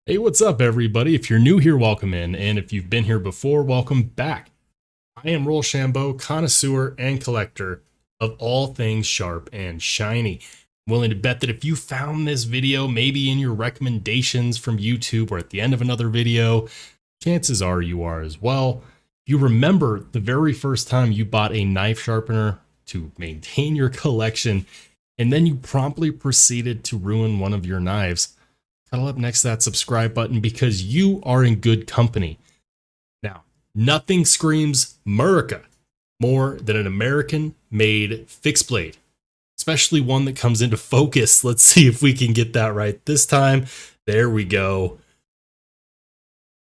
Hey, what's up, everybody? If you're new here, welcome in, and if you've been here before, welcome back. I am Rollshambo, connoisseur and collector of all things sharp and shiny. I'm willing to bet that if you found this video, maybe in your recommendations from YouTube or at the end of another video, chances are you are as well. You remember the very first time you bought a knife sharpener to maintain your collection, and then you promptly proceeded to ruin one of your knives. Cuddle up next to that subscribe button because you are in good company. Now, nothing screams America more than an American-made fixed blade, especially one that comes into focus. Let's see if we can get that right this time. There we go.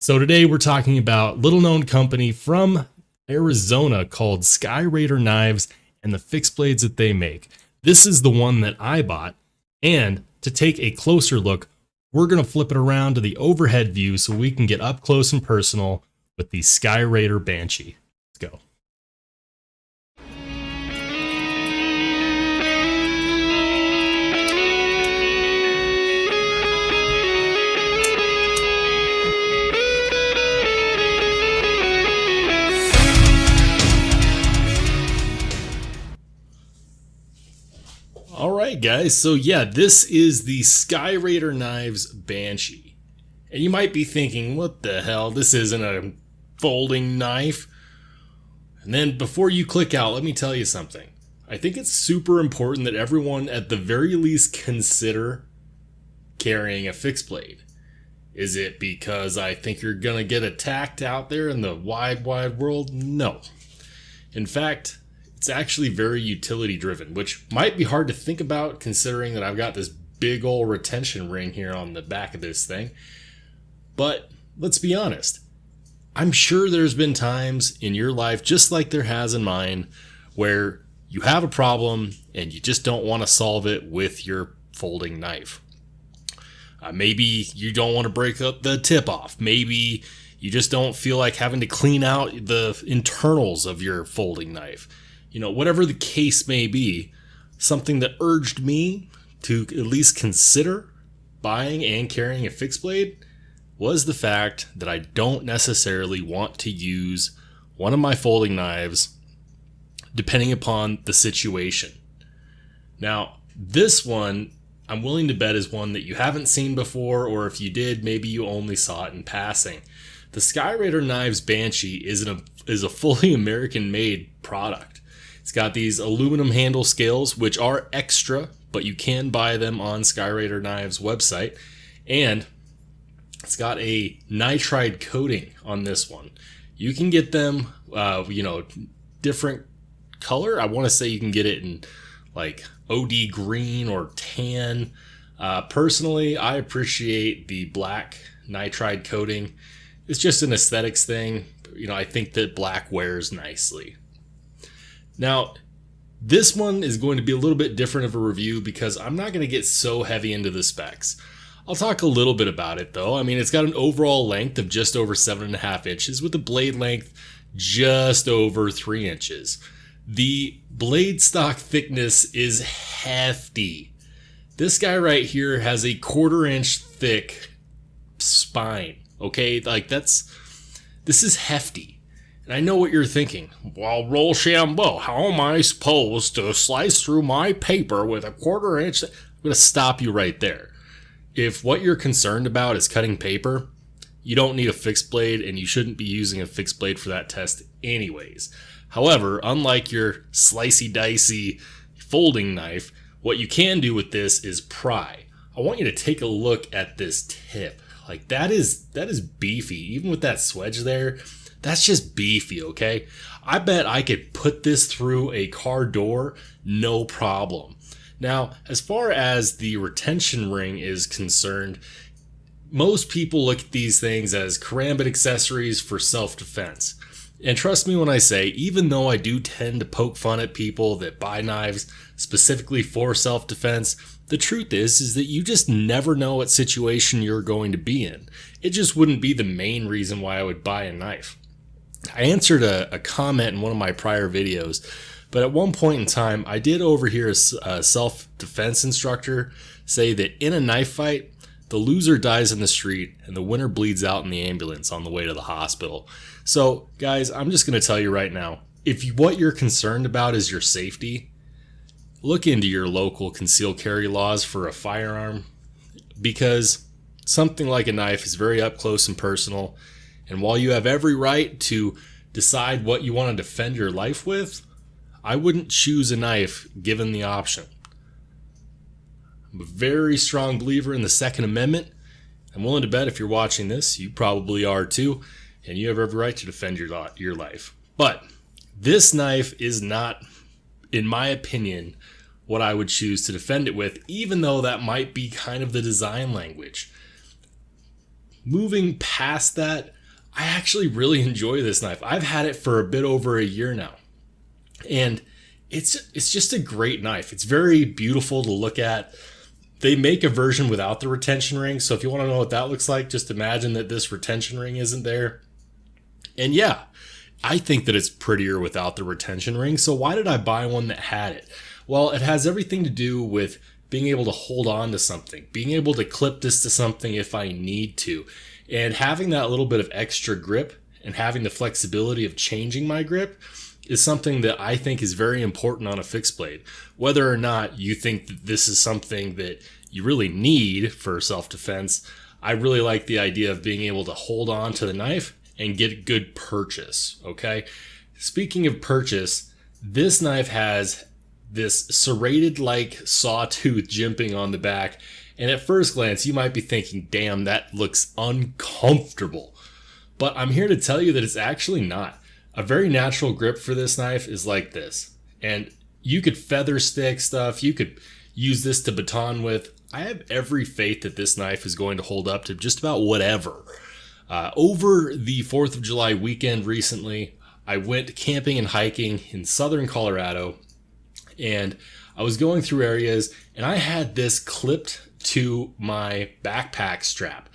So today we're talking about a little-known company from Arizona called Skyraider Knives and the fixed blades that they make. This is the one that I bought, and to take a closer look, we're going to flip it around to the overhead view so we can get up close and personal with the Skyraider Banshee. Let's go. Alright guys, so yeah, this is the Skyraider Knives Banshee. And you might be thinking, what the hell, this isn't a folding knife? And then before you click out, let me tell you something. I think it's super important that everyone at the very least consider carrying a fixed blade. Is it because I think you're gonna get attacked out there in the wide world? No. In fact, it's actually very utility driven, which might be hard to think about considering that I've got this big old retention ring here on the back of this thing. But let's be honest. I'm sure there's been times in your life, just like there has in mine, where you have a problem and you just don't want to solve it with your folding knife. Maybe you don't want to break up the tip off. Maybe you just don't feel like having to clean out the internals of your folding knife. You know, whatever the case may be, something that urged me to at least consider buying and carrying a fixed blade was the fact that I don't necessarily want to use one of my folding knives depending upon the situation. Now, this one, I'm willing to bet is one that you haven't seen before, or if you did, maybe you only saw it in passing. The Skyraider Knives Banshee is a fully American-made product. It's got these aluminum handle scales, which are extra, but you can buy them on Skyraider Knives website. And it's got a nitride coating on this one. You can get them, different color. I want to say you can get it in like OD green or tan. Personally, I appreciate the black nitride coating. It's just an aesthetics thing. You know, I think that black wears nicely. Now, this one is going to be a little bit different of a review because I'm not going to get so heavy into the specs. I'll talk a little bit about it though. I mean, it's got an overall length of just over 7.5 inches with a blade length just over 3 inches. The blade stock thickness is hefty. This guy right here has a 1/4 inch thick spine. Okay, like this is hefty. And I know what you're thinking. Well, Rollshambo, how am I supposed to slice through my paper with a 1/4 inch? I'm going to stop you right there. If what you're concerned about is cutting paper, you don't need a fixed blade and you shouldn't be using a fixed blade for that test anyways. However, unlike your slicey dicey folding knife, what you can do with this is pry. I want you to take a look at this tip. Like that is beefy. Even with that swedge there, that's just beefy, okay? I bet I could put this through a car door, no problem. Now, as far as the retention ring is concerned, most people look at these things as karambit accessories for self-defense. And trust me when I say, even though I do tend to poke fun at people that buy knives specifically for self-defense, the truth is that you just never know what situation you're going to be in. It just wouldn't be the main reason why I would buy a knife. I answered a comment in one of my prior videos, but at one point in time, I did overhear a self-defense instructor say that in a knife fight, the loser dies in the street and the winner bleeds out in the ambulance on the way to the hospital. So, guys, I'm just going to tell you right now, if what you're concerned about is your safety, look into your local concealed carry laws for a firearm, because something like a knife is very up close and personal. And while you have every right to decide what you want to defend your life with, I wouldn't choose a knife given the option. I'm a very strong believer in the Second Amendment. I'm willing to bet if you're watching this, you probably are too, and you have every right to defend your life. But this knife is not, in my opinion, what I would choose to defend it with, even though that might be kind of the design language. Moving past that, I actually really enjoy this knife. I've had it for a bit over a year now, and it's just a great knife. It's very beautiful to look at. They make a version without the retention ring, so if you want to know what that looks like, just imagine that this retention ring isn't there. And yeah, I think that it's prettier without the retention ring, so why did I buy one that had it? Well, it has everything to do with being able to hold on to something, being able to clip this to something if I need to, and having that little bit of extra grip and having the flexibility of changing my grip is something that I think is very important on a fixed blade. Whether or not you think that this is something that you really need for self-defense, I really like the idea of being able to hold on to the knife and get a good purchase, okay? Speaking of purchase, this knife has this serrated-like sawtooth jimping on the back, and at first glance, you might be thinking, damn, that looks uncomfortable. But I'm here to tell you that it's actually not. A very natural grip for this knife is like this. And you could feather stick stuff. You could use this to baton with. I have every faith that this knife is going to hold up to just about whatever. Over the 4th of July weekend recently, I went camping and hiking in southern Colorado. And I was going through areas and I had this clipped to my backpack strap.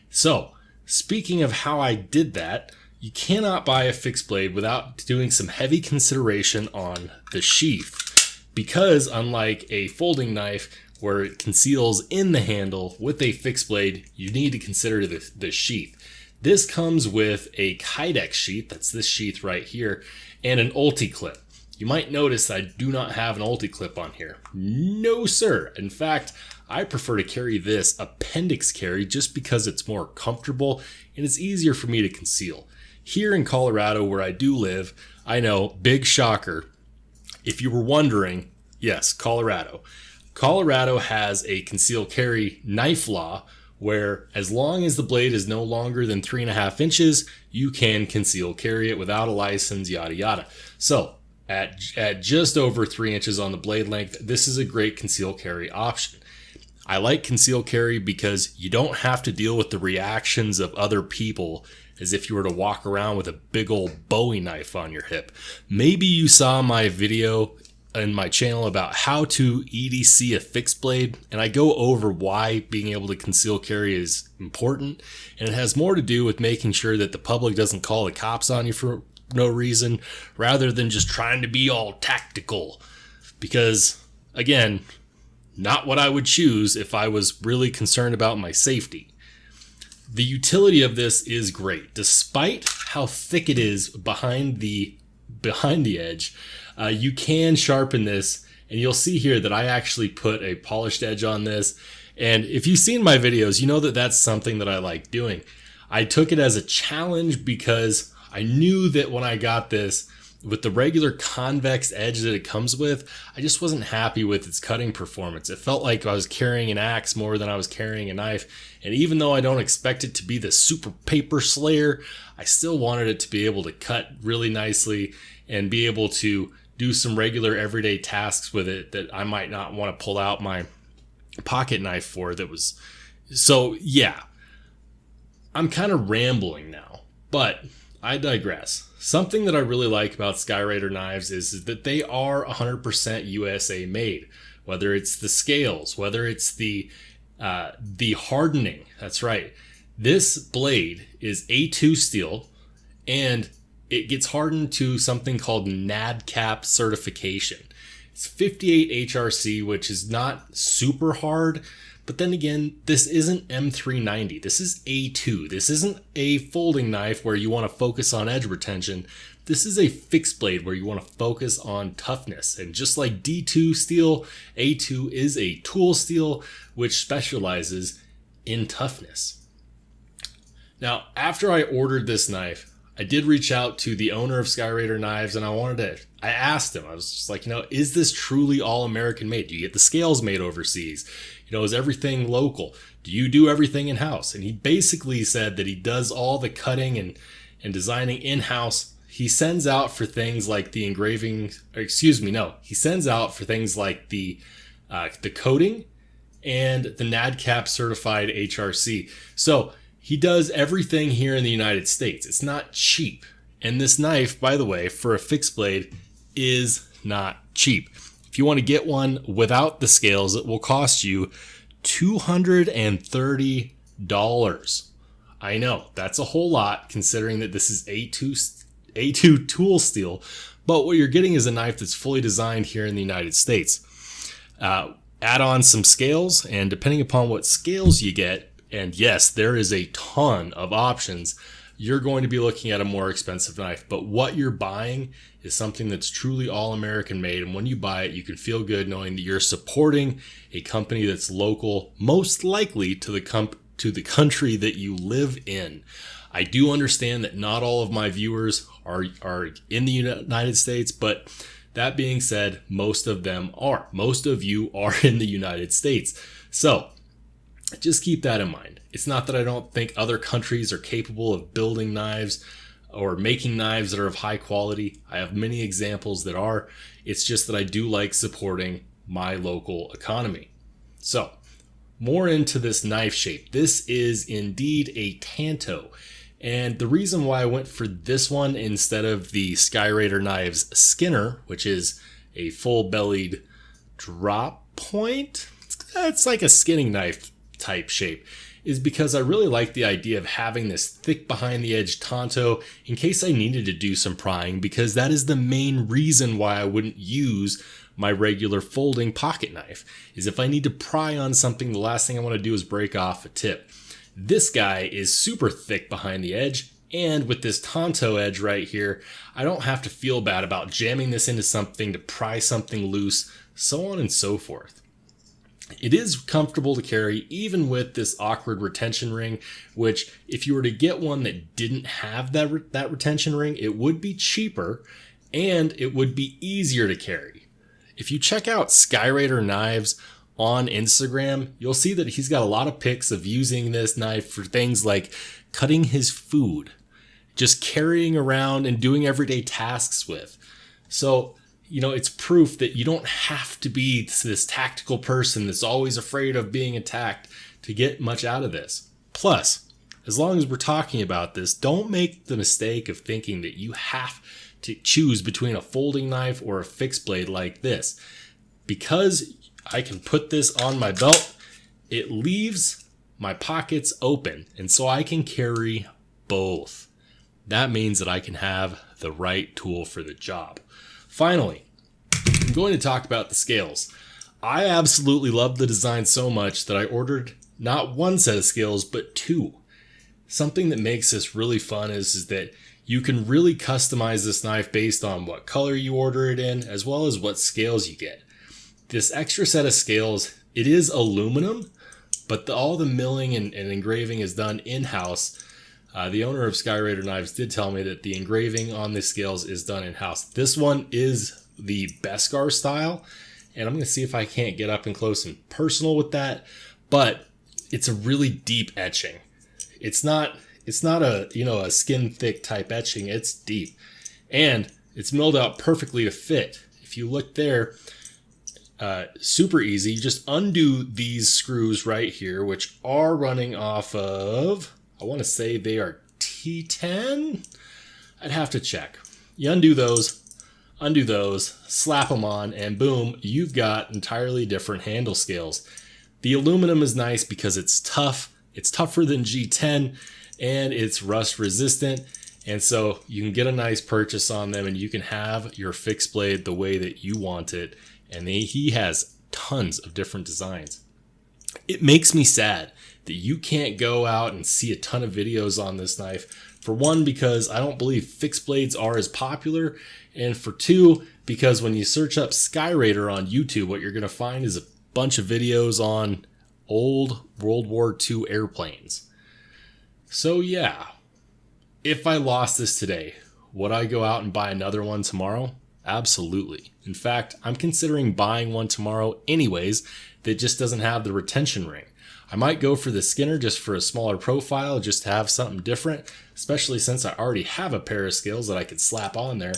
So, speaking of how I did that, you cannot buy a fixed blade without doing some heavy consideration on the sheath, because unlike a folding knife where it conceals in the handle, with a fixed blade, you need to consider the sheath. This comes with a Kydex sheath, that's this sheath right here, and an ulti clip. You might notice I do not have an ulti clip on here. No, sir. In fact, I prefer to carry this appendix carry just because it's more comfortable and it's easier for me to conceal. Here in Colorado, where I do live, I know, big shocker. If you were wondering, yes, Colorado. Colorado has a concealed carry knife law where as long as the blade is no longer than 3.5 inches, you can conceal carry it without a license, yada yada. So at just over 3 inches on the blade length, this is a great concealed carry option. I like concealed carry because you don't have to deal with the reactions of other people as if you were to walk around with a big old Bowie knife on your hip. Maybe you saw my video in my channel about how to EDC a fixed blade, and I go over why being able to conceal carry is important, and it has more to do with making sure that the public doesn't call the cops on you for no reason, rather than just trying to be all tactical. Because, again, not what I would choose if I was really concerned about my safety. The utility of this is great. Despite how thick it is behind the edge, you can sharpen this, and you'll see here that I actually put a polished edge on this. And if you've seen my videos, you know that that's something that I like doing. I took it as a challenge because I knew that when I got this, with the regular convex edge that it comes with, I just wasn't happy with its cutting performance. It felt like I was carrying an axe more than I was carrying a knife. And even though I don't expect it to be the super paper slayer, I still wanted it to be able to cut really nicely and be able to do some regular everyday tasks with it that I might not want to pull out my pocket knife for. So yeah, I'm kind of rambling now, but I digress. Something that I really like about Skyraider knives is that they are 100% USA made. Whether it's the scales, whether it's the hardening. That's right. This blade is A2 steel, and it gets hardened to something called NADCAP certification. It's 58 HRC, which is not super hard, But then again, this isn't M390. This is A2. This isn't a folding knife where you want to focus on edge retention. This is a fixed blade where you want to focus on toughness. And just like D2 steel, A2 is a tool steel which specializes in toughness. Now, after I ordered this knife, I did reach out to the owner of Skyraider Knives, and I asked him, I was just like, is this truly all American made? Do you get the scales made overseas? Is everything local? Do you do everything in-house? And he basically said that he does all the cutting and designing in-house. He sends out for things like the engraving, he sends out for things like the coating and the NADCAP certified HRC. So he does everything here in the United States. It's not cheap. And this knife, by the way, for a fixed blade is not cheap. If you want to get one without the scales, it will cost you $230. I know, that's a whole lot considering that this is A2 tool steel, but what you're getting is a knife that's fully designed here in the United States. Add on some scales, and depending upon what scales you get, and yes, there is a ton of options, you're going to be looking at a more expensive knife. But what you're buying is something that's truly all American made. And when you buy it, you can feel good knowing that you're supporting a company that's local, most likely to the country that you live in. I do understand that not all of my viewers are in the United States, but that being said, most of them are. Most of you are in the United States. So just keep that in mind. It's not that I don't think other countries are capable of building knives or making knives that are of high quality. I have many examples that are. It's just that I do like supporting my local economy. So, more into this knife shape. This is indeed a Tanto. And the reason why I went for this one instead of the Skyraider Knives Skinner, which is a full-bellied drop point, it's like a skinning knife type shape, is because I really like the idea of having this thick behind the edge Tanto in case I needed to do some prying, because that is the main reason why I wouldn't use my regular folding pocket knife, is if I need to pry on something, the last thing I want to do is break off a tip. This guy is super thick behind the edge, and with this Tanto edge right here, I don't have to feel bad about jamming this into something to pry something loose, so on and so forth. It is comfortable to carry even with this awkward retention ring, which if you were to get one that didn't have that retention ring, it would be cheaper and it would be easier to carry. If you check out Skyraider Knives on Instagram, you'll see that he's got a lot of pics of using this knife for things like cutting his food, just carrying around and doing everyday tasks with. So, it's proof that you don't have to be this tactical person that's always afraid of being attacked to get much out of this. Plus, as long as we're talking about this, don't make the mistake of thinking that you have to choose between a folding knife or a fixed blade like this. Because I can put this on my belt, it leaves my pockets open, and so I can carry both. That means that I can have the right tool for the job. Finally, I'm going to talk about the scales. I absolutely love the design so much that I ordered not one set of scales, but two. Something that makes this really fun is that you can really customize this knife based on what color you order it in, as well as what scales you get. This extra set of scales, it is aluminum, but all the milling and engraving is done in-house. The owner of Skyraider Knives did tell me that the engraving on the scales is done in-house. This one is the Beskar style, and I'm going to see if I can't get up and close and personal with that, but it's a really deep etching. It's not a skin thick type etching, it's deep. And it's milled out perfectly to fit. If you look there, super easy. You just undo these screws right here, which are running off of, I want to say they are T10. I'd have to check. You undo those, slap them on, and boom, you've got entirely different handle scales. The aluminum is nice because it's tough. It's tougher than G10, and it's rust resistant. And so you can get a nice purchase on them, and you can have your fixed blade the way that you want it. And he has tons of different designs. It makes me sad that you can't go out and see a ton of videos on this knife. For one, because I don't believe fixed blades are as popular. And for two, because when you search up Skyraider on YouTube, what you're going to find is a bunch of videos on old World War II airplanes. So yeah, if I lost this today, would I go out and buy another one tomorrow? Absolutely. In fact, I'm considering buying one tomorrow anyways that just doesn't have the retention ring. I might go for the Skinner just for a smaller profile, just to have something different, especially since I already have a pair of scales that I could slap on there.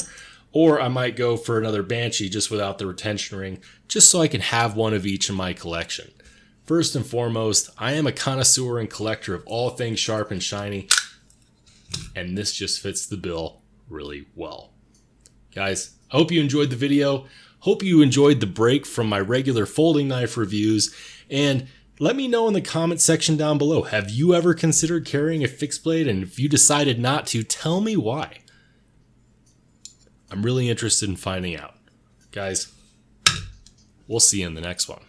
Or I might go for another Banshee just without the retention ring, just so I can have one of each in my collection. First and foremost, I am a connoisseur and collector of all things sharp and shiny, and this just fits the bill really well. Guys, I hope you enjoyed the video. Hope you enjoyed the break from my regular folding knife reviews, and let me know in the comment section down below, have you ever considered carrying a fixed blade? And if you decided not to, tell me why. I'm really interested in finding out. Guys, we'll see you in the next one.